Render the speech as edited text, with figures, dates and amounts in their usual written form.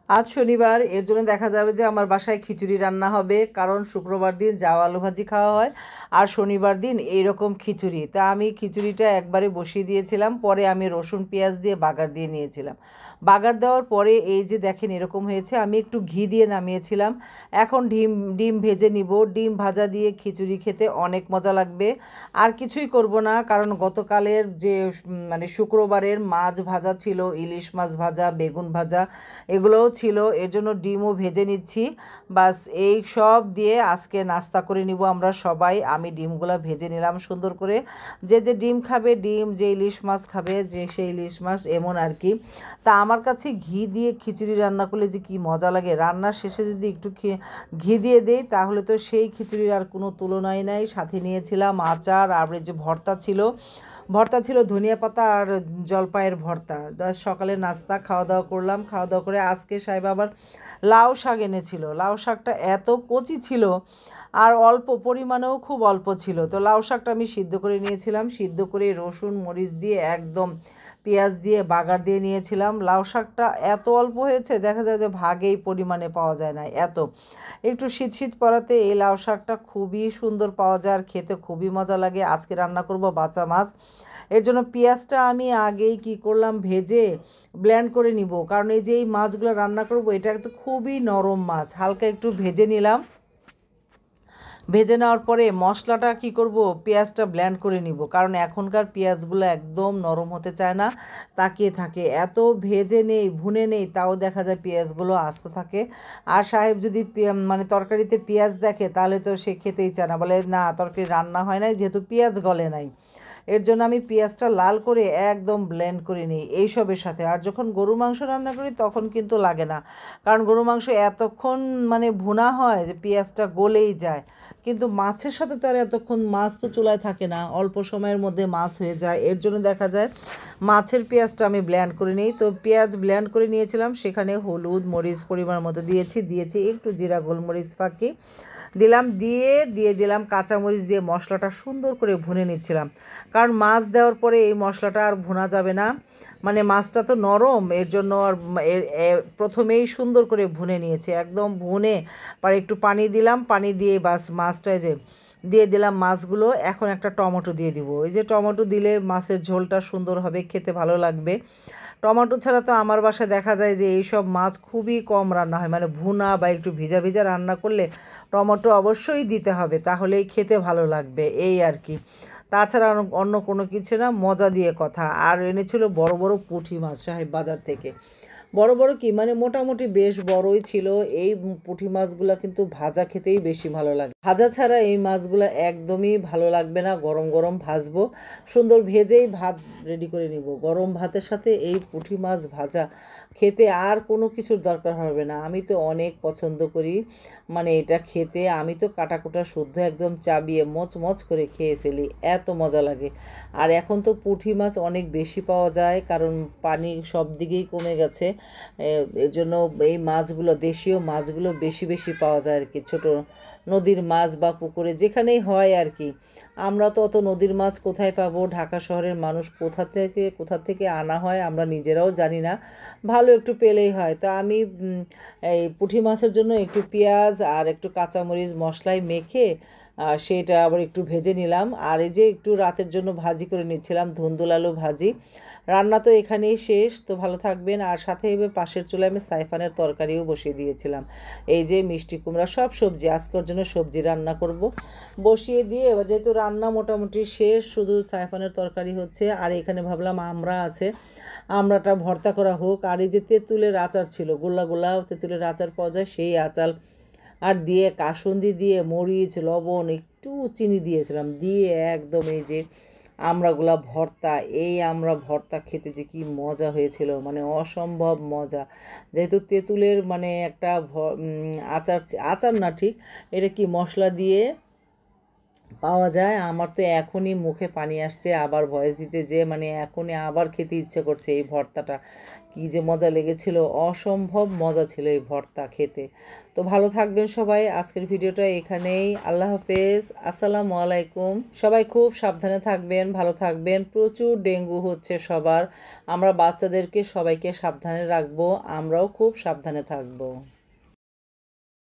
আজ শনিবার, এর জন্য দেখা যাবে যে আমার বাসায় খিচুড়ি রান্না হবে, কারণ শুক্রবার দিন জাউ আলু ভাজি খাওয়া হয় আর শনিবার দিন এইরকম খিচুড়ি। তা আমি খিচুড়িটা একবারে বসিয়ে দিয়েছিলাম, পরে আমি রসুন পেঁয়াজ দিয়ে বাগার দিয়ে নিয়েছিলাম। বাগার দেওয়ার পরে এই যে দেখেন এরকম হয়েছে, আমি একটু ঘি দিয়ে নামিয়েছিলাম। এখন ডিম ডিম ভেজে নিব। ডিম ভাজা দিয়ে খিচুড়ি খেতে অনেক মজা লাগবে। আর কিছুই করব না, কারণ গতকালের যে মানে শুক্রবারের মাছ ভাজা ছিল, ইলিশ মাছ ভাজা, বেগুন ভাজা, এগুলোও ছিল। এর জন্য ডিমও ভেজে নিচ্ছি। বাস এই সব দিয়ে আজকে নাস্তা করে নিব আমরা সবাই। আমি ডিমগুলো ভেজে নিলাম সুন্দর করে। যে যে ডিম খাবে ডিম, যে ইলিশ মাছ খাবে যে সেই ইলিশ মাছ, এমন আর কি। তা আমার কাছে ঘি দিয়ে খিচুড়ি রান্না করলে যে কি মজা লাগে, রান্নার শেষে যদি একটু ঘি দিয়ে দেই তাহলে তো সেই খিচুড়ির আর কোনো তুলনাই নাই। সাথে নিয়েছিলাম আচার, আর এই যে ভর্তা ছিল ধনিয়া পাতা আর জলপাইয়ের ভর্তা। সকালে নাস্তা খাওয়া দাওয়া করলাম। খাওয়া দাওয়া করে আজকে সাহেব আবার লাউ শাক এনেছিল। লাউ শাকটা এত কচি ছিল আর অল্প পরিমাণেও খুব অল্প ছিল। তো লাউ শাকটা আমি সিদ্ধ করে নিয়েছিলাম, সিদ্ধ করে রসুন মরিচ দিয়ে একদম পেঁয়াজ দিয়ে বাগার দিয়ে নিয়েছিলাম। লাউ শাকটা এত অল্প হয়েছে, দেখা যায় যে ভাগেই পরিমাণে পাওয়া যায় না এত। একটু শীত শীত পড়াতে এই লাউ শাকটা খুবই সুন্দর পাওয়া যায় আর খেতে খুবই মজা লাগে। আজকে রান্না করব বাঁচা মাছ। এর জন্য পেঁয়াজটা আমি আগেই কি করলাম, ভেজে ব্লেন্ড করে নিব, কারণ এই যে এই মাছগুলো রান্না করব এটা তো খুবই নরম মাছ। হালকা একটু ভেজে নিলাম। ভেজে নেওয়ার পরে মশলাটা কি করব, পেঁয়াজটা ব্লেন্ড করে নিব, কারণ এখনকার পেঁয়াজগুলো একদম নরম হতে চায় না, তাকিয়ে থাকে। এত ভেজে নেই ভুনে নেই তাও দেখা যায় পেঁয়াজগুলো আস্ত থাকে। আর সাহেব যদি মানে তরকারিতে পেঁয়াজ দেখে তাহলে তো সে খেতেই চায় না, বলে না তরকারি রান্না হয় নাই যেহেতু পেঁয়াজ গলে নাই। এর জন্য আমি পেঁয়াজটা লাল করে একদম ব্লেন্ড করে নিই এইসবের সাথে। আর যখন গরু মাংস রান্না করি তখন কিন্তু লাগে না, কারণ গরু মাংস এতক্ষণ মানে ভুনা হয় যে পেঁয়াজটা গলেই যায়। কিন্তু মাছের সাথে তো আর এতক্ষণ, মাছ তো চুলায় থাকে না, অল্প সময়ের মধ্যে মাছ হয়ে যায়। এর জন্য দেখা যায় মাছের পেঁয়াজটা আমি ব্লেন্ড করে নিই। তো পেঁয়াজ ব্লেন্ড করে নিয়েছিলাম, সেখানে হলুদ মরিচ পরিমাণ মতো দিয়েছি একটু জিরা গোলমরিচ ফাঁকি দিলাম, দিয়ে দিলাম কাঁচামরিচ দিয়ে মশলাটা সুন্দর করে ভুনে নিচ্ছিলাম। কারণ মাছ দেওয়ার পরে এই মশলাটা আর ভুনা যাবে না, মানে মাছটা তো নরম, এর জন্য আর প্রথমেই সুন্দর করে ভুনে নিয়েছি একদম ভুনে। পরে একটু পানি দিলাম, পানি দিয়ে বাস মাছটায় যে দিয়ে দিলাম মাছগুলো। এখন একটা টমেটো দিয়ে দিব, এই যে টমেটো দিলে মাছের ঝোলটা সুন্দর হবে, খেতে ভালো লাগবে। টমেটো ছাড়া তো আমার বাসায় দেখা যায় যে এইসব মাছ খুবই কম রান্না হয়, মানে ভুনা বা একটু ভিজা ভিজা রান্না করলে টমেটো অবশ্যই দিতে হবে, তাহলেই খেতে ভালো লাগবে এই আর কি। তাছাড়া অন্য কোনো কিছু না, মজা দিয়ে কথা। আর এনেছিল বড় বড় পুঁটি মাছ সাহেব বাজার থেকে। বড় বড় কি মানে মোটামুটি বেশ বড়ই ছিল। এই পুঁটি মাছগুলো কিন্তু ভাজা খেতেই বেশি ভালো লাগে, ভাজা ছাড়া এই মাছগুলো একদমই ভালো লাগবে না। গরম গরম ভাজবো, সুন্দর ভেজেই ভাত রেডি করে নিব। গরম ভাতের সাথে এই পুঁটি মাছ ভাজা খেতে আর কোনো কিছুর দরকার হবে না। আমি তো অনেক পছন্দ করি মানে এটা খেতে। আমি তো কাটাকুটা শুদ্ধ একদম চাবিয়ে মচ করে খেয়ে ফেলি, এত মজা লাগে। আর এখন তো পুঁটি মাছ অনেক বেশি পাওয়া যায়, কারণ পানি সব দিকেই কমে গেছে। এর জন্য এই মাছগুলো, দেশীয় মাছগুলো বেশি বেশি পাওয়া যায় আর কি। ছোটো নদীর মাছ বা পুকুরে যেখানেই হয় আর কি। আমরা তো অত নদীর মাছ কোথায় পাবো, ঢাকা শহরের মানুষ কোথা থেকে আনা হয় আমরা নিজেরাও জানি না। ভালো একটু পেলেই হয়। তো আমি এই পুঁটি মাছের জন্য একটু পেঁয়াজ আর একটু কাঁচামরিচ মশলায় মেখে সেটা আবার একটু ভেজে নিলাম। আর এই যে একটু রাতের জন্য ভাজি করে নিচ্ছিলাম, ধুন্দুল আলু ভাজি। রান্না তো এখানেই শেষ। তো ভালো থাকবেন। আর সাথে এবার পাশের চুলায় আমি সাইফানের তরকারিও বসিয়ে দিয়েছিলাম। এই যে মিষ্টি কুমড়া সব সবজি, আজকের জন্য সবজি রান্না করব বসিয়ে দিয়ে। এবার যেহেতু রান্না মোটামুটি শেষ, শুধু সাইফানের তরকারি হচ্ছে। আর এখানে ভাবলাম আমড়া আছে, আমড়াটা ভর্তা করা হোক। আর এই যে তেঁতুলের আচার ছিল, গোল্লা গোল্লা তেঁতুলের আচার পাওয়া যায়, সেই আচার আর দিয়ে কাসুন্দি দিয়ে মরিচ লবণ একটু চিনি দিয়েছিলাম, দিয়ে একদম এই যে আমড়াগুলা ভর্তা, এই আমড়া ভর্তা খেতে যে কি মজা হয়েছিল, মানে অসম্ভব মজা। যেহেতু তেঁতুলের মানে একটা আচার, আচার না ঠিক, এটা কি মশলা দিয়ে পাওয়া যায়। আমার তো এখনই মুখে পানি আসছে আবার ভয়েস দিতে যেয়ে, মানে এখনই আবার খেতে ইচ্ছে করছে এই ভর্তাটা। কী যে মজা লেগেছিল, অসম্ভব মজা ছিল এই ভর্তা খেতে। তো ভালো থাকবেন সবাই, আজকের ভিডিওটা এখানেই। আল্লাহ হাফেজ, আসসালামু আলাইকুম। সবাই খুব সাবধানে থাকবেন, ভালো থাকবেন। প্রচুর ডেঙ্গু হচ্ছে সবার, আমরা বাচ্চাদেরকে সবাইকে সাবধানে রাখবো, আমরাও খুব সাবধানে থাকবো।